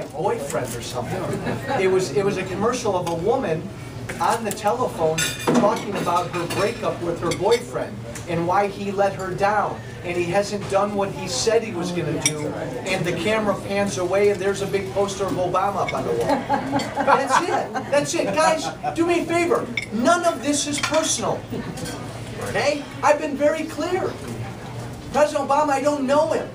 boyfriend or something. It was a commercial of a woman on the telephone talking about her breakup with her boyfriend and why he let her down and he hasn't done what he said he was going to do, and the camera pans away and there's a big poster of Obama up on the wall. That's it. That's it. Guys, do me a favor. None of this is personal. Okay? I've been very clear. President Obama, I don't know him.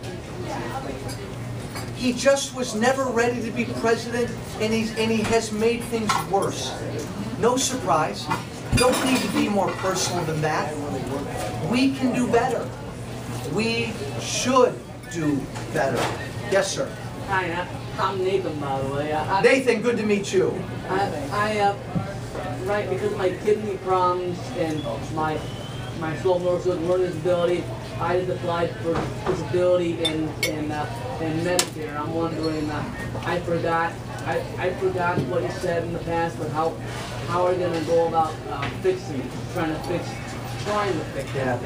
He just was never ready to be president, and he has made things worse. No surprise. Don't need to be more personal than that. We can do better. We should do better. Yes, sir. Hi, I'm Nathan, by the way. Nathan, good to meet you. Right, because of my kidney problems and my slow motor learning disability, I just applied for disability in Medicare. I'm wondering, I forgot what you said in the past, but how are we going to go about trying to fix Yeah.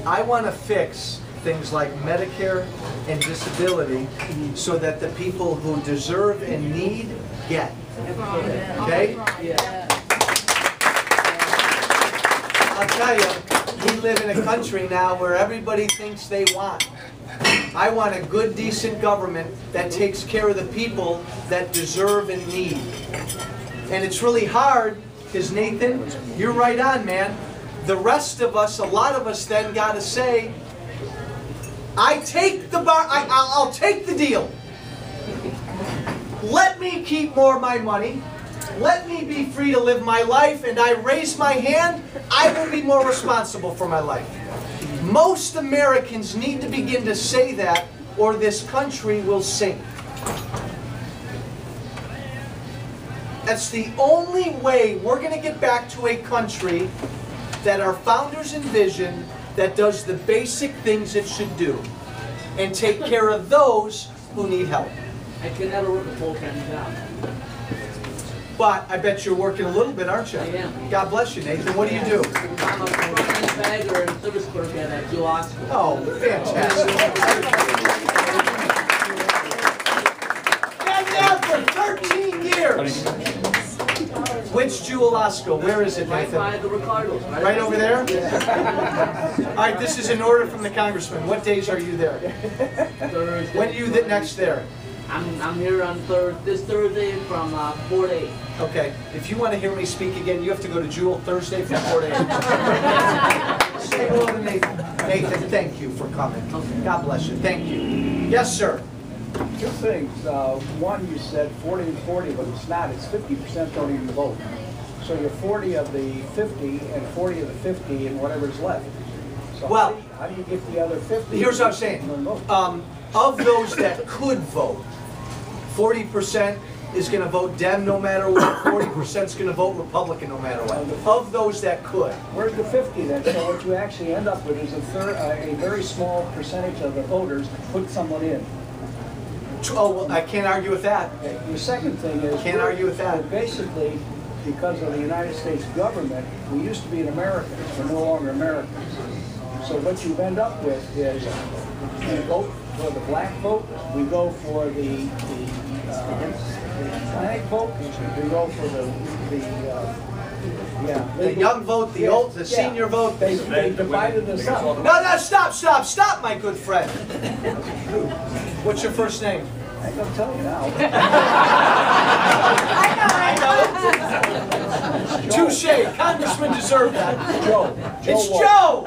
I want to fix things like Medicare and disability so that the people who deserve and need get. Okay? Yeah. I'll tell you, we live in a country now where everybody thinks they want. I want a good, decent government that takes care of the people that deserve and need. And it's really hard, because Nathan, you're right on, man. The rest of us, a lot of us then got to say, I'll take the deal. Let me keep more of my money. Let me be free to live my life, and I raise my hand, I will be more responsible for my life. Most Americans need to begin to say that, or this country will sink. That's the only way we're going to get back to a country that our founders envisioned, that does the basic things it should do, and take care of those who need help. I can never work a full-time job. But I bet you're working a little bit, aren't you? I am. God bless you, Nathan. What do you do? I'm a front-end bagger and service clerk at Walsh. Oh, fantastic. Been there for 13 years. Which Jewel Osco? Where is it, Nathan? Right by the Ricardos. Right over there? All right, this is an order from the congressman. What days are you there? Thursday. When are you next there? I'm here on this Thursday from 4 to 8. Okay. If you want to hear me speak again, you have to go to Jewel Thursday from 4 to 8. Say hello to Nathan. Nathan, thank you for coming. God bless you. Thank you. Yes, sir. Two things. One, you said 40 and 40, but it's not. It's 50% don't even vote. So you're 40 of the 50 and 40 of the 50 and whatever's left. So Well, how do you get the other 50? Here's what I'm saying. Of those that could vote, 40% is going to vote Dem no matter what. 40% is going to vote Republican no matter what. Of those that could. Where's the 50 then? So what you actually end up with is a very small percentage of the voters put someone in. Oh, well, I can't argue with that. Okay. The second thing is, Can't argue with that. Basically, because of the United States government, we used to be an American. We're no longer Americans. So what you end up with is you vote for the black vote, we go for the Hispanic vote, we go for The young vote, the old, the senior vote. They divided us up. No, stop, my good friend. What's your first name? I'm going to tell you now. Touche. Congressman deserved that. Joe. It's Joe.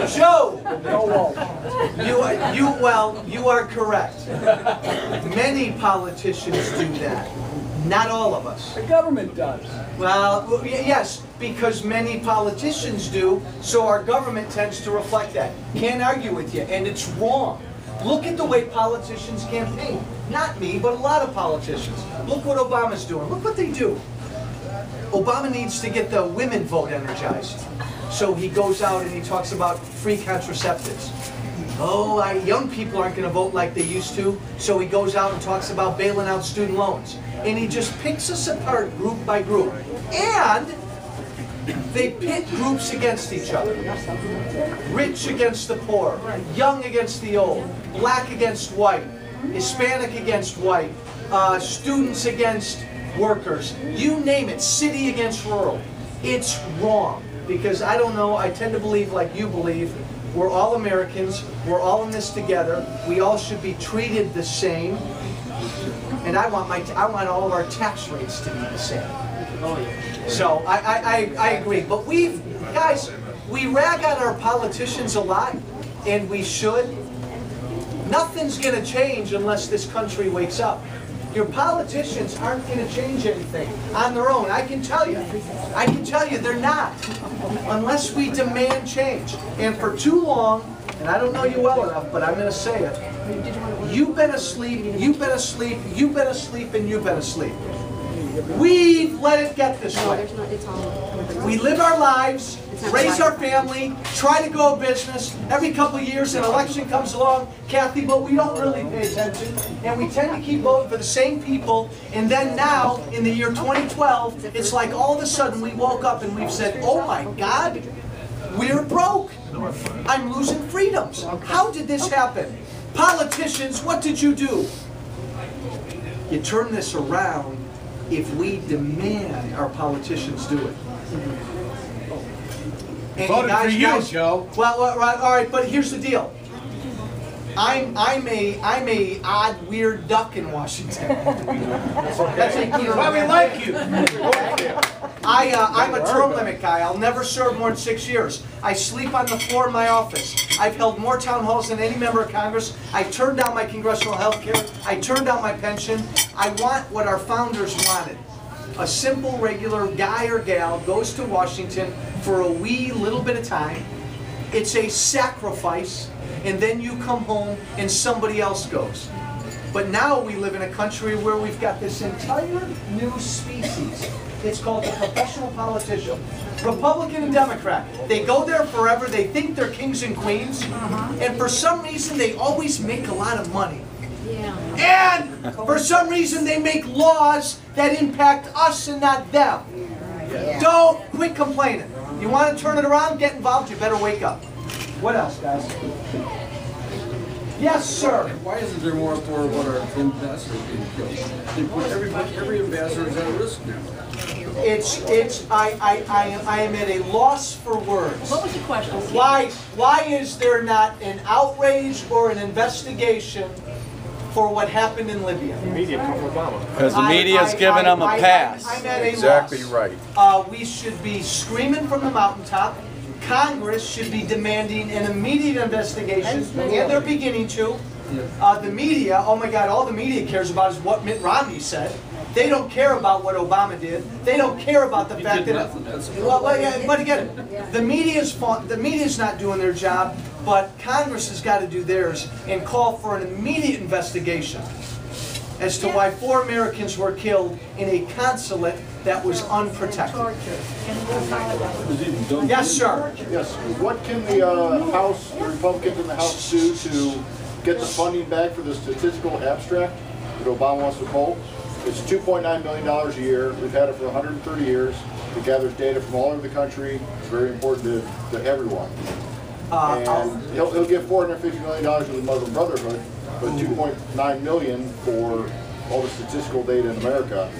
Joe. Joe. You are correct. Many politicians do that. Not all of us. The government does. Well, yes, because many politicians do, so our government tends to reflect that. Can't argue with you, and it's wrong. Look at the way politicians campaign. Not me, but a lot of politicians. Look what Obama's doing. Look what they do. Obama needs to get the women vote energized. So he goes out and he talks about free contraceptives. Oh, young people aren't going to vote like they used to, so he goes out and talks about bailing out student loans. And he just picks us apart group by group. And they pit groups against each other. Rich against the poor, young against the old, black against white, Hispanic against white, students against workers, you name it, city against rural. It's wrong, because I don't know, I tend to believe like you believe, we're all Americans, we're all in this together, we all should be treated the same, and I want all of our tax rates to be the same. So I agree, but guys, we rag on our politicians a lot, and we should. Nothing's going to change unless this country wakes up. Your politicians aren't going to change anything on their own. I can tell you they're not, unless we demand change. And for too long, and I don't know you well enough, but I'm going to say it, you've been asleep, you've been asleep, you've been asleep, and you've been asleep. We've let it get this way. We live our lives, raise our family, try to grow a business. Every couple of years an election comes along, Kathy, but we don't really pay attention. And we tend to keep voting for the same people. And then now, in the year 2012, it's like all of a sudden we woke up and we've said, oh my God, we're broke. I'm losing freedoms. How did this happen? Politicians, what did you do? You turn this around if we demand our politicians do it. And voted for you, Joe. Well, all right, but here's the deal. I'm a odd, weird duck in Washington. That's why we like you. I'm a term limit guy. I'll never serve more than 6 years. I sleep on the floor in my office. I've held more town halls than any member of Congress. I turned down my congressional health care. I turned down my pension. I want what our founders wanted. A simple, regular guy or gal goes to Washington for a wee little bit of time. It's a sacrifice, and then you come home and somebody else goes. But now we live in a country where we've got this entire new species. It's called the professional politician. Republican and Democrat. They go there forever. They think they're kings and queens. And for some reason, they always make a lot of money. And for some reason, they make laws that impact us and not them. Don't quit complaining. You want to turn it around, get involved, you better wake up. What else, guys? Yes, sir. Why isn't there more for what our ambassadors being killed? Every ambassador is at risk now. I am at a loss for words. What was the question? Why is there not an outrage or an investigation for what happened in Libya? The media covered Obama. Because the media's giving them a pass. I'm at a Exactly loss. right. We should be screaming from the mountaintop. Congress should be demanding an immediate investigation, and they're beginning to. The media, oh my God, all the media cares about is what Mitt Romney said. They don't care about what Obama did. They don't care about the fact that. But again, the media's not doing their job, but Congress has got to do theirs and call for an immediate investigation as to why 4 Americans were killed in a consulate that was unprotected. Yes, sir. Yes. What can the House, the Republicans in the House do to get the funding back for the statistical abstract that Obama wants to pull? It's $2.9 million a year. We've had it for 130 years. It gathers data from all over the country. It's very important to everyone. And he'll give $450 million to the Muslim Brotherhood, but $2.9 million for all the statistical data in America.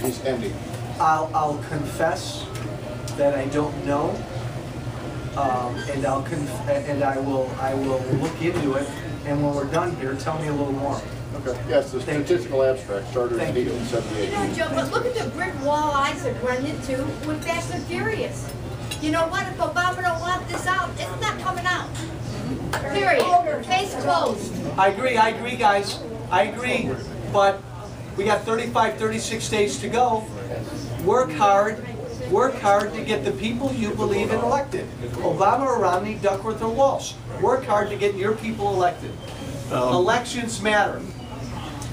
He's ending. I'll confess that I don't know, and I will look into it. And when we're done here, tell me a little more. Okay. Yes, the statistical abstract started in 1878. Yeah, Joe, but look at the brick wall I could run into with Fast and Furious. You know what? If Obama don't want this out, it's not coming out. Period. Case closed. I agree, guys. I agree. But we got 35, 36 days to go. Work hard to get the people you believe in elected. Obama or Romney, Duckworth or Walsh. Work hard to get your people elected. Elections matter.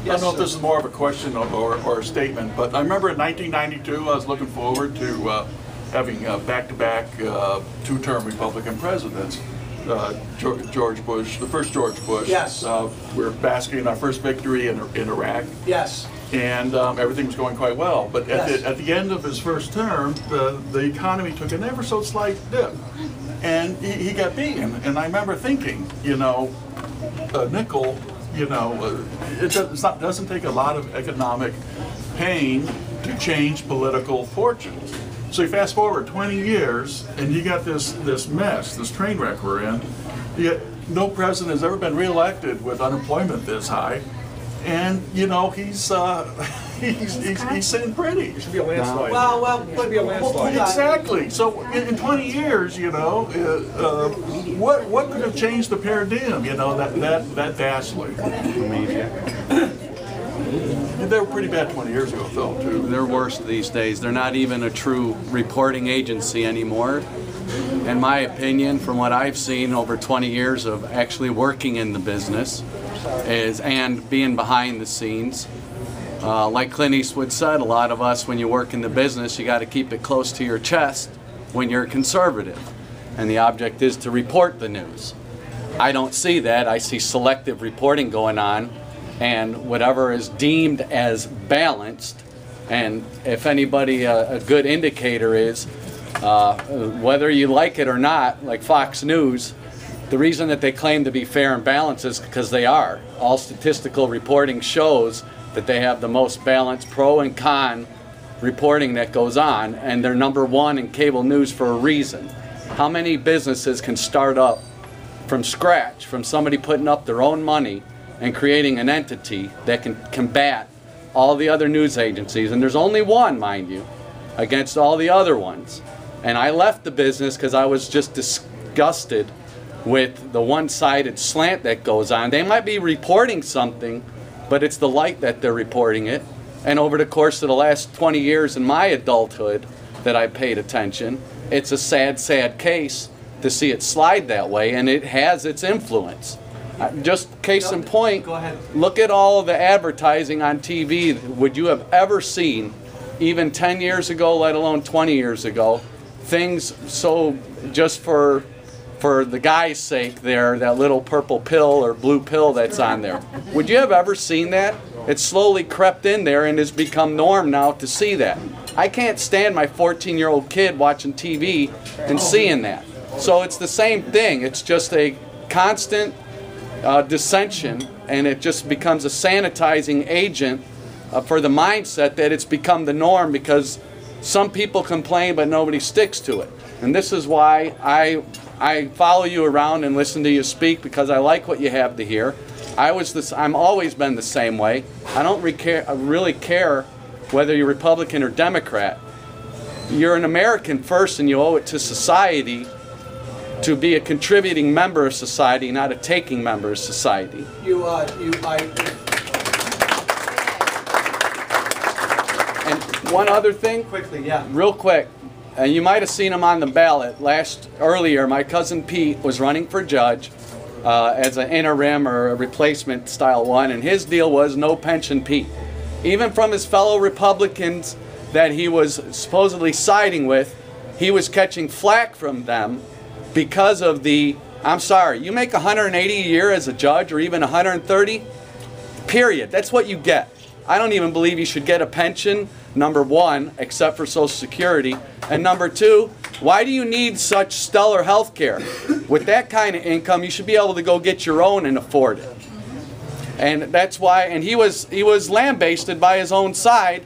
I don't know if this is more of a question or a statement, but I remember in 1992 I was looking forward to having back-to-back two-term Republican presidents. George Bush, the first George Bush. Yes. We're basking in our first victory in Iraq. Yes. And everything was going quite well. But at the end of his first term, the economy took an ever so slight dip. And he got beaten. And I remember thinking, you know, a nickel, you know, doesn't take a lot of economic pain to change political fortunes. So you fast forward 20 years, and you got this mess, this train wreck we're in. Yet no president has ever been reelected with unemployment this high, and you know he's sitting pretty. It should be a landslide. Well, It should be a landslide. Exactly. So in 20 years, you know, what could have changed the paradigm? You know, that vastly. They were pretty bad 20 years ago, though, too. They're worse these days. They're not even a true reporting agency anymore. In my opinion, from what I've seen over 20 years of actually working in the business and being behind the scenes, like Clint Eastwood said, a lot of us, when you work in the business, you got to keep it close to your chest when you're conservative. And the object is to report the news. I don't see that. I see selective reporting going on, and whatever is deemed as balanced. And if anybody, a good indicator is, whether you like it or not, like Fox News, the reason that they claim to be fair and balanced is because they are. All statistical reporting shows that they have the most balanced pro and con reporting that goes on, and they're #1 in cable news for a reason. How many businesses can start up from scratch, from somebody putting up their own money and creating an entity that can combat all the other news agencies? And there's only one, mind you, against all the other ones. And I left the business because I was just disgusted with the one-sided slant that goes on. They might be reporting something, but it's the light that they're reporting it. And over the course of the last 20 years in my adulthood that I paid attention, it's a sad, sad case to see it slide that way, and it has its influence. Just case in point, Go ahead. look at all the advertising on TV. Would you have ever seen, even 10 years ago, let alone 20 years ago, things so just for the guy's sake there, that little purple pill or blue pill that's on there? Would you have ever seen that? It's slowly crept in there and has become norm now to see that. I can't stand my 14-year-old kid watching TV and seeing that. So it's the same thing. It's just a constant dissension, and it just becomes a sanitizing agent for the mindset that it's become the norm because some people complain but nobody sticks to it. And this is why I follow you around and listen to you speak, because I like what you have to hear. I'm always been the same way. I don't really care whether you're Republican or Democrat. You're an American first, and you owe it to society to be a contributing member of society, not a taking member of society. And one other thing, Quickly, yeah. real quick, and you might have seen him on the ballot earlier. My cousin Pete was running for judge as an interim or a replacement style one, and his deal was no pension Pete. Even from his fellow Republicans that he was supposedly siding with, he was catching flack from them because of the, I'm sorry, you make $180 a year as a judge, or even $130, period. That's what you get. I don't even believe you should get a pension, #1, except for Social Security. And #2, why do you need such stellar health care? With that kind of income, you should be able to go get your own and afford it. And that's why, and he was lambasted by his own side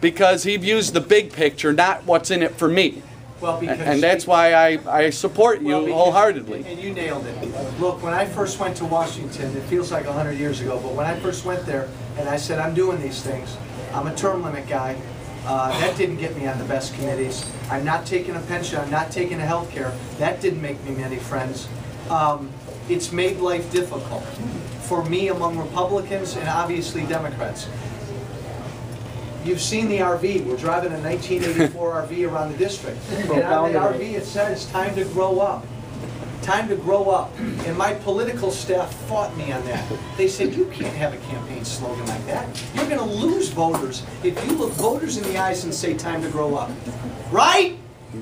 because he views the big picture, not what's in it for me. Well, because And that's why I support you Well, because- wholeheartedly. And you nailed it. Look, when I first went to Washington, it feels like 100 years ago, but when I first went there and I said, I'm doing these things, I'm a term limit guy, that didn't get me on the best committees. I'm not taking a pension, I'm not taking a health care. That didn't make me many friends. It's made life difficult for me among Republicans and obviously Democrats. You've seen the RV. We're driving a 1984 RV around the district. And on the RV it says, time to grow up. Time to grow up. And my political staff fought me on that. They said, you can't have a campaign slogan like that. You're going to lose voters if you look voters in the eyes and say, time to grow up. Right?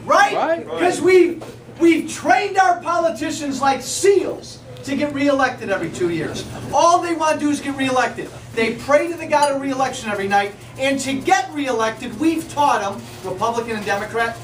Right? Right. Because we've trained our politicians like seals to get reelected every 2 years. All they want to do is get reelected. They pray to the God of reelection every night, and to get reelected, we've taught them, Republican and Democrat,